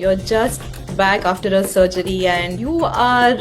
you're just back after a surgery and you are,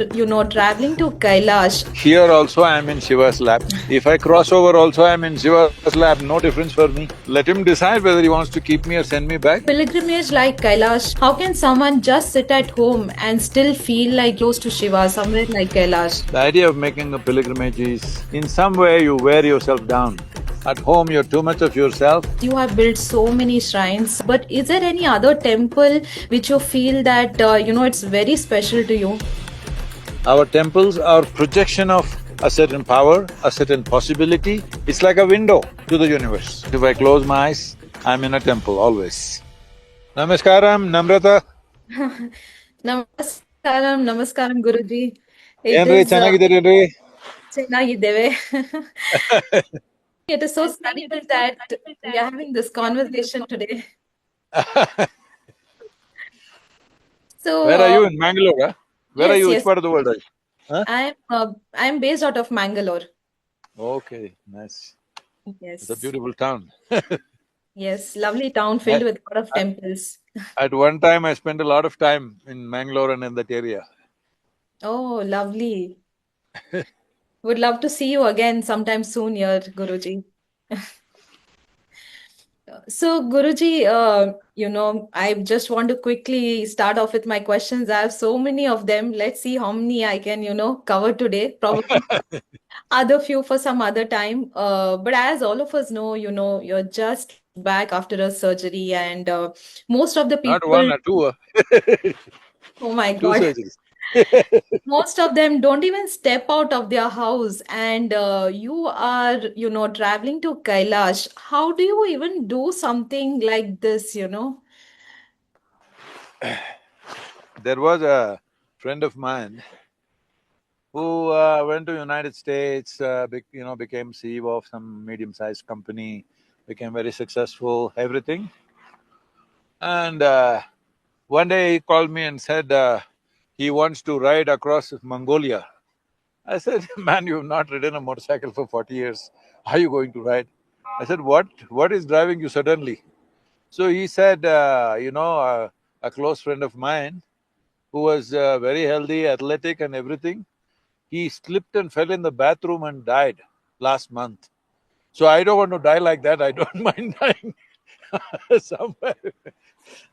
traveling to Kailash. Here also I am in Shiva's lap. If I cross over also I am in Shiva's lap, no difference for me. Let him decide whether he wants to keep me or send me back. Pilgrimage like Kailash, how can someone just sit at home and still feel like close to Shiva somewhere like Kailash? The idea of making a pilgrimage is, in some way you wear yourself down. At home you're too much of yourself. You have built so many shrines, but is there any other temple which you feel that, it's very special to you? Our temples are projection of a certain power, a certain possibility. It's like a window to the universe. If I close my eyes, I'm in a temple always. Namaskaram, Namrata. Namaskaram, Guruji. It ಏನ್ರಿ is ಚೆನ್ನಾಗಿದ್ದೀರೇನ್ರಿ? ಚೆನ್ನಾಗಿದ್ದೇವೆ. It is so stunning that we are having this conversation today. So, Where are you? In Mangalore, huh? Where are yes, you? Which yes, part of the world are you? Huh? I'm based out of Mangalore. Okay, nice. It's a Yes, beautiful town. yes, lovely town filled with a lot of temples. At one time, I spent a lot of time in Mangalore and in that area. Oh, lovely. Would love to see you again sometime soon here, Guruji. So, Guruji, I just want to quickly start off with my questions. I have so many of them. Let's see how many I can, cover today. Probably other few for some other time. But as all of us know, you're just back after a surgery, and most of the Not people, one or two, oh my two God, surgeries. most of them don't even step out of their house, and you are, traveling to Kailash. How do you even do something like this? There was a friend of mine who went to United States, became CEO of some medium-sized company, became very successful, everything. And one day he called me and said he wants to ride across Mongolia. I said, man, you've not ridden a motorcycle for 40 years. How are you going to ride? I said, what is driving you suddenly? So he said, a close friend of mine who was very healthy, athletic and everything, he slipped and fell in the bathroom and died last month. So I don't want to die like that. I don't mind dying somewhere.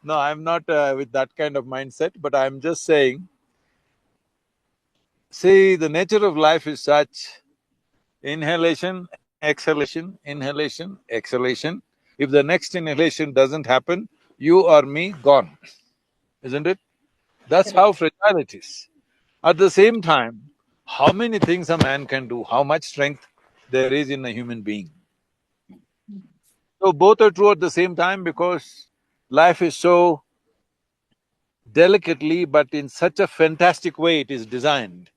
No, I'm not with that kind of mindset, but I'm just saying, see, the nature of life is such: inhalation, exhalation. If the next inhalation doesn't happen, you or me, gone, isn't it? That's Correct. how fragile it is. At the same time, how many things a man can do, how much strength there is in a human being. So both are true at the same time because life is so delicately but in such a fantastic way it is designed.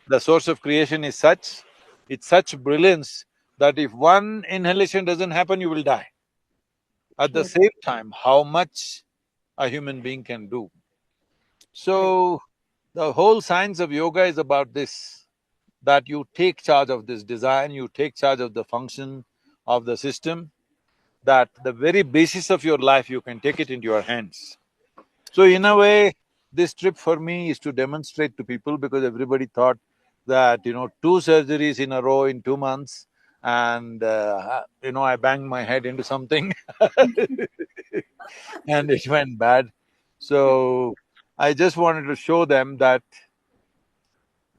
The source of creation is such, it's such brilliance that if one inhalation doesn't happen, you will die. At the True. same time, how much a human being can do. Correct. So, the whole science of yoga is about this, that you take charge of this design, you take charge of the function of the system, that the very basis of your life, you can take it into your hands. So in a way, this trip for me is to demonstrate to people because everybody thought that, two surgeries in a row in 2 months and, I banged my head into something and it went bad. So I just wanted to show them that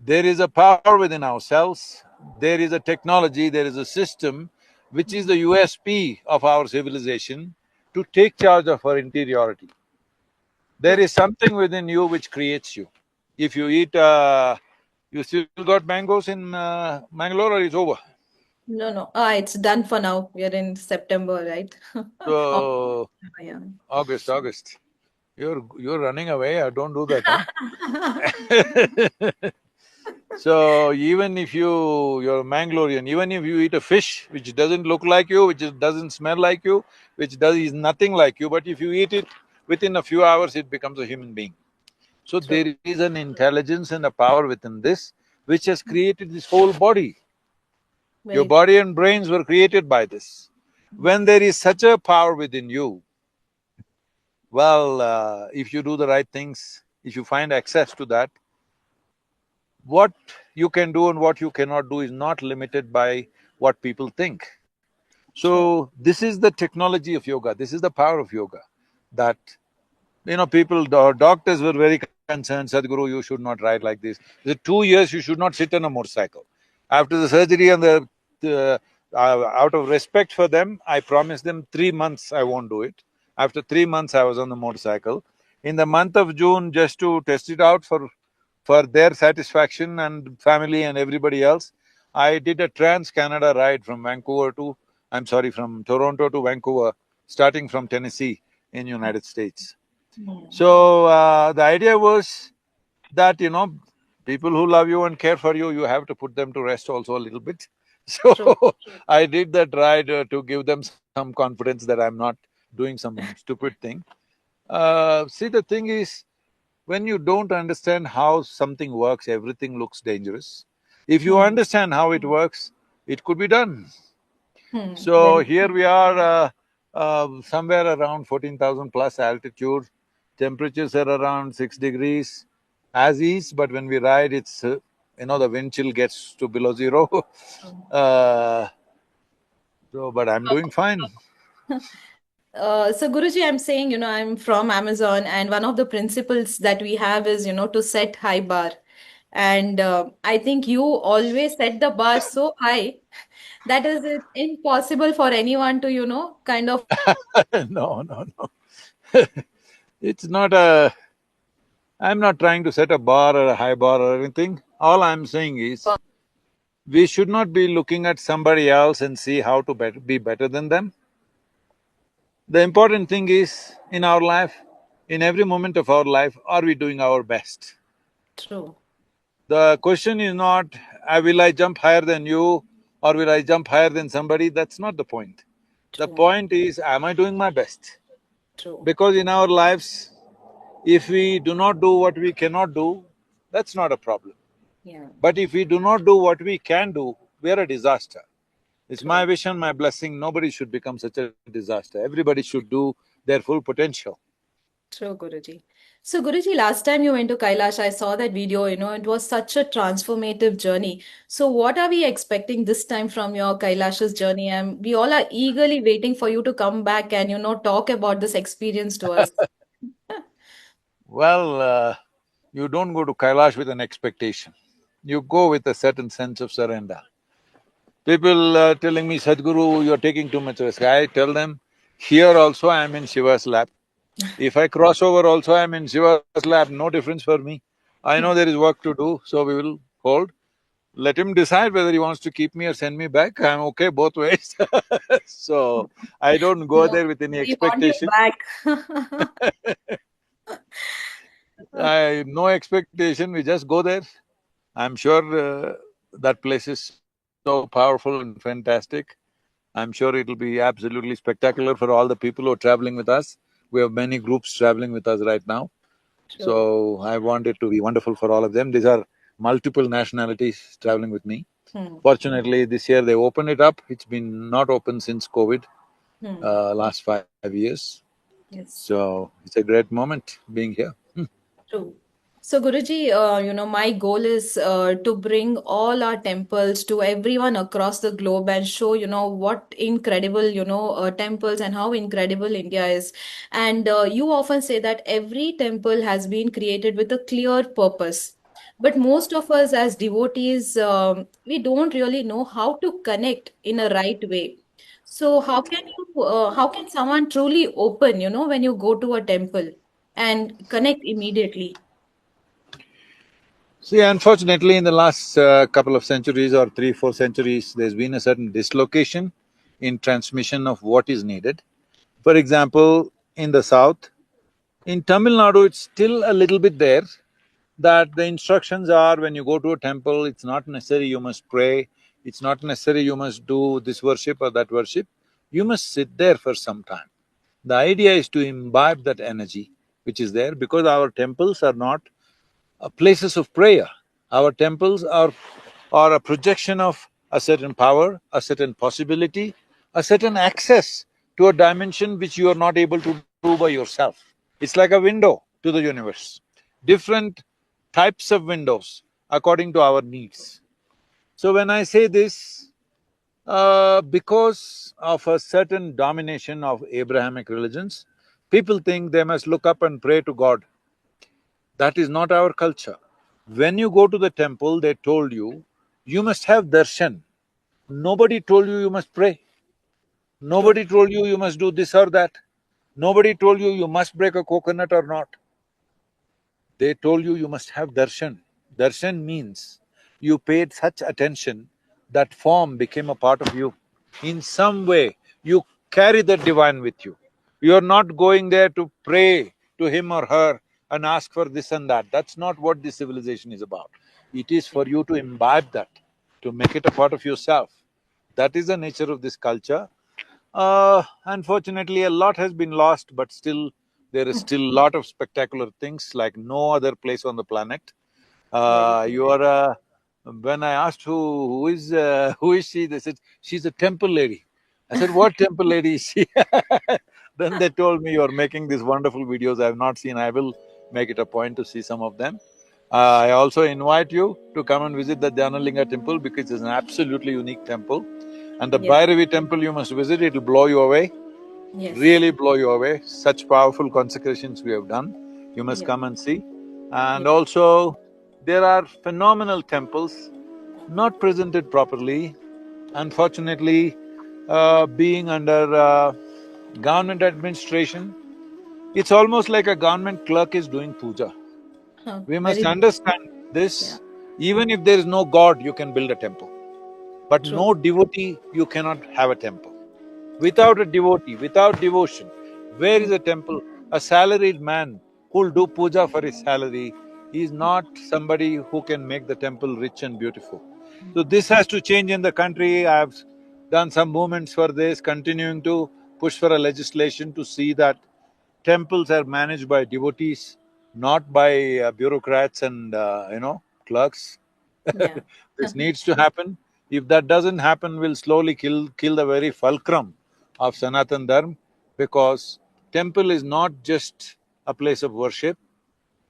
there is a power within ourselves, there is a technology, there is a system which is the USP of our civilization to take charge of our interiority. There True. is something within you which creates you. If you eat, you still got mangoes in Mangalore or it's over? No, no. It's done for now. We are in September, right? Oh, So, yeah. August. You're running away, don't do that, huh? So even if you're Mangalorean, even if you eat a fish which doesn't look like you, doesn't smell like you, is nothing like you, but if you eat it, within a few hours it becomes a human being. So True. there is an intelligence and a power within this which has created this whole body. Your Very true. body and brains were created by this. When there is such a power within you, Well, if you do the right things, if you find access to that, what you can do and what you cannot do is not limited by what people think. True. So, this is the technology of yoga, this is the power of yoga. That, people, doctors were very concerned, Sadhguru, you should not ride like this. The 2 years you should not sit on a motorcycle. After the surgery and the out of respect for them, I promised them 3 months I won't do it. After 3 months, I was on the motorcycle. In the month of June, just to test it out for their satisfaction and family and everybody else, I did a trans-Canada ride from from Toronto to Vancouver, starting from Tennessee in United States. Hmm. So, the idea was that, people who love you and care for you, you have to put them to rest also a little bit. So, True. I did that ride to give them some confidence that I'm not doing some stupid thing. See, the thing is, when you don't understand how something works, everything looks dangerous. If you Hmm. understand how it works, it could be done. Hmm. So Very here we are, somewhere around 14,000 plus altitude. Temperatures are around 6 degrees as is, but when we ride, the wind chill gets to below zero. true. uh, but I'm doing fine. So Guruji, I'm saying, I'm from Amazon, and one of the principles that we have is, to set high bar. And I think you always set the bar so high that is it impossible for anyone to, kind of No, no, no. It's not a. I'm not trying to set a bar or a high bar or anything. All I'm saying is, we should not be looking at somebody else and see how to be better than them. The important thing is, in our life, in every moment of our life, are we doing our best? true, The question is not, will I jump higher than you or will I jump higher than somebody? That's not the point. The true, point is, am I doing my best? true. Because in our lives, if we do not do what we cannot do, that's not a problem. Yeah, But if we do not do what we can do, we are a disaster. It's my true. wish and my blessing, nobody should become such a disaster. Everybody should do their full potential. True, Guruji. So, Guruji, last time you went to Kailash, I saw that video, it was such a transformative journey. So, what are we expecting this time from your Kailash's journey? And we all are eagerly waiting for you to come back and, talk about this experience to us. Well, you don't go to Kailash with an expectation. You go with a certain sense of surrender. People telling me, Sadhguru, you're taking too much risk. I tell them, here also I am in Shiva's lap. If I cross over also I am in Shiva's lap, no difference for me. I know there is work to do, so we will hold. Let him decide whether he wants to keep me or send me back. I'm okay both ways. So, I don't go No, there with any we want you expectation. back. I no expectation, we just go there. I'm sure that place is so powerful and fantastic. I'm sure it'll be absolutely spectacular for all the people who are traveling with us. We have many groups traveling with us right now. True. So I want it to be wonderful for all of them. These are multiple nationalities traveling with me. Hmm. Fortunately, this year they opened it up. It's been not open since COVID, Hmm. last 5 years. Yes. So it's a great moment being here. True. So, Guruji, my goal is to bring all our temples to everyone across the globe and show, what incredible, temples and how incredible India is. And you often say that every temple has been created with a clear purpose. But most of us as devotees, we don't really know how to connect in a right way. So, how can someone truly open, when you go to a temple and connect immediately? See, unfortunately, in the last couple of centuries or 3, 4 centuries, there's been a certain dislocation in transmission of what is needed. For example, in the south, in Tamil Nadu, it's still a little bit there that the instructions are when you go to a temple, it's not necessary you must pray, it's not necessary you must do this worship or that worship, you must sit there for some time. The idea is to imbibe that energy which is there because our temples are not places of prayer. Our temples are a projection of a certain power, a certain possibility, a certain access to a dimension which you are not able to do by yourself. It's like a window to the universe. Different types of windows according to our needs. So when I say this, because of a certain domination of Abrahamic religions, people think they must look up and pray to God. That is not our culture. When you go to the temple, they told you must have darshan. Nobody told you must pray. True. Nobody told you must do this or that. Nobody told you must break a coconut or not. They told you must have darshan. Darshan means you paid such attention that form became a part of you. In some way, you carry that divine with you. You're not going there to pray to him or her and ask for this and that. That's not what this civilization is about. It is for you to imbibe that, to make it a part of yourself. That is the nature of this culture. Unfortunately, a lot has been lost, but still, there is still a lot of spectacular things like no other place on the planet. Very You are a… When I asked who is she, they said she's a temple lady. I said, what temple lady is she? Then they told me, you're making these wonderful videos I have not seen. I will make it a point to see some of them. I also invite you to come and visit the Dhanalinga temple because it's an absolutely unique temple. And the yes, Bhairavi temple you must visit, it'll blow you away, yes, really blow you away. Such powerful consecrations we have done. You must yes, come and see. And yes. also, there are phenomenal temples not presented properly. Unfortunately, being under government administration, it's almost like a government clerk is doing puja. Huh, We must very understand yeah, this. Even if there is no God, you can build a temple. But true. no devotee, you cannot have a temple. Without a devotee, without devotion, where Mm, is a temple? A salaried man who'll do puja for his salary is not somebody who can make the temple rich and beautiful. So mm, this has to change in the country. I've done some movements for this, continuing to push for a legislation to see that temples are managed by devotees, not by bureaucrats and clerks. yeah. This needs to happen. If that doesn't happen, we'll slowly kill the very fulcrum of Sanatan Dharma, because temple is not just a place of worship,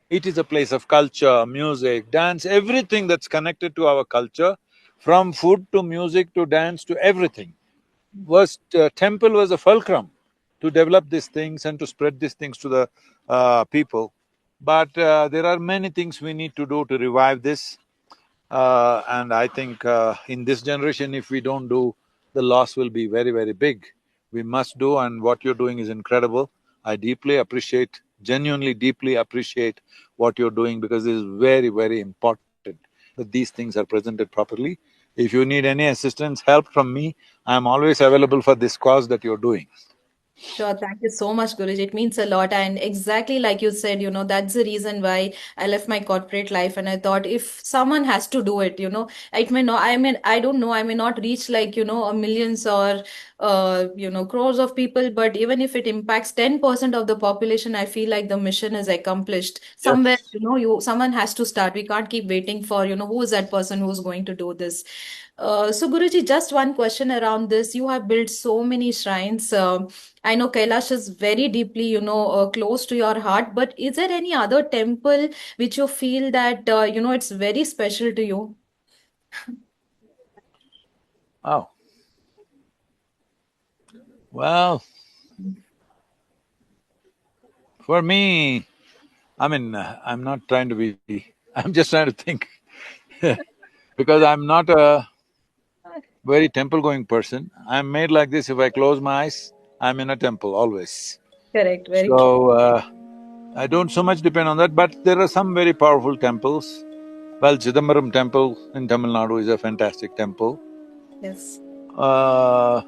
it is a place of culture, music, dance, everything that's connected to our culture, from food to music to dance to everything. Was temple was a fulcrum to develop these things and to spread these things to the people. But there are many things we need to do to revive this. And I think in this generation, if we don't do, the loss will be very, very big. We must do, and what you're doing is incredible. I deeply appreciate, genuinely deeply appreciate what you're doing, because it is very, very important that these things are presented properly. If you need any assistance, help from me, I'm always available for this cause that you're doing. Sure, thank you so much, Guruji. It means a lot. And exactly like you said, that's the reason why I left my corporate life. And I thought if someone has to do it, it may not, I don't know, I may not reach like, a millions or, crores of people, but even if it impacts 10% of the population, I feel like the mission is accomplished. Somewhere, Yes. someone has to start. We can't keep waiting for, who is that person who's going to do this. So Guruji, just one question around this. You have built so many shrines. I know Kailash is very deeply, close to your heart, but is there any other temple which you feel that, it's very special to you? Oh, well, for me, I'm not trying to be… I'm just trying to think because I'm not a very temple-going person. I'm made like this, if I close my eyes, I'm in a temple always. Correct, very true. So, I don't so much depend on that, but there are some very powerful temples. Well, Chidambaram temple in Tamil Nadu is a fantastic temple. Yes. Uh,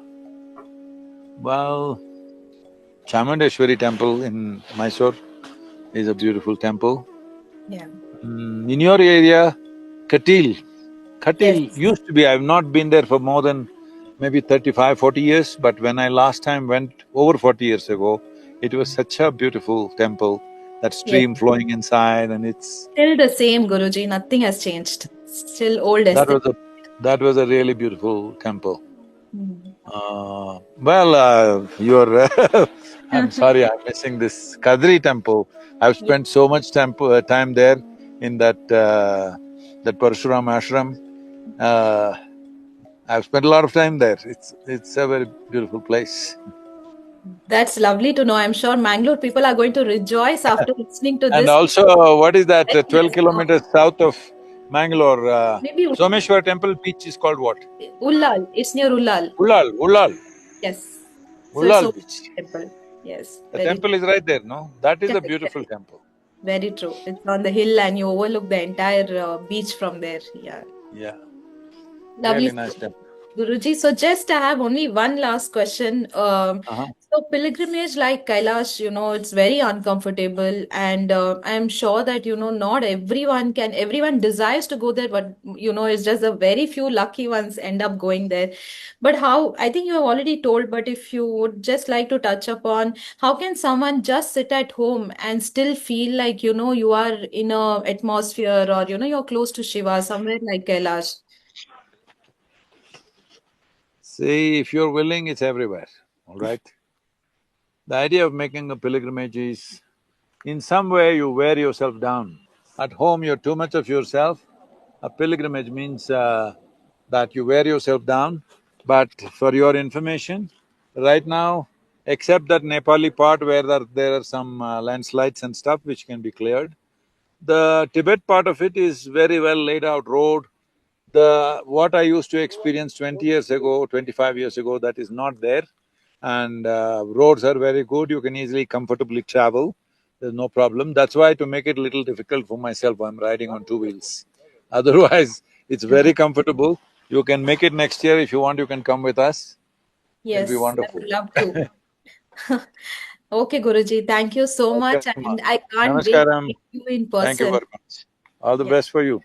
well, Chamundeshwari temple in Mysore is a beautiful temple. Yeah. In your area, Katil. Katil Yes. used to be… I've not been there for more than maybe 35, 40 years, but when I last time went over 40 years ago, it was such a beautiful temple, that Yes. stream flowing inside, and it's… Still the same, Guruji. Nothing has changed. Still old that aesthetic. was a… that was a really beautiful temple. Mm. Well, you're I'm sorry, I'm missing this Kadri temple. I've spent so much time there in that Parshuram ashram. Uh, I've spent a lot of time there. It's a very beautiful place. That's lovely to know. I'm sure Mangalore people are going to rejoice after listening to And this. also, what is that, Very 12 kilometers south of Mangalore, maybe Someshwar temple beach is called what? Ullal. It's near Ullal. Ullal Yes. So it's Ullal a beach. temple. Yes, The very temple is right there, no? That is a correct, beautiful correct. temple. Very true. It's on the hill and you overlook the entire beach from there. Yeah. Yeah, Lovely. really nice temple. Guruji, so just I have only one last question. Uh-huh. So pilgrimage like Kailash, it's very uncomfortable, and I'm sure that not everyone can. Everyone desires to go there, but it's just a very few lucky ones end up going there. But how? I think you have already told. But if you would just like to touch upon, how can someone just sit at home and still feel like you are in a atmosphere, or you're close to Shiva somewhere like Kailash? See, if you're willing, it's everywhere, all right? The idea of making a pilgrimage is, in some way you wear yourself down. At home, you're too much of yourself. A pilgrimage means that you wear yourself down. But for your information, right now, except that Nepali part where there are some landslides and stuff which can be cleared, the Tibet part of it is very well laid out road. What I used to experience 20 years ago, 25 years ago, that is not there. And roads are very good, you can easily, comfortably travel, there's no problem. That's why, to make it a little difficult for myself, I'm riding on two wheels. Otherwise, it's very comfortable. You can make it next year if you want, you can come with us. It'll be Yes, I wonderful. would love to. Okay, Guruji, thank you so Okay, much. ma. And I can't wait to Namaskaram. meet you in Thank you person. very much. All the Yes, best for you.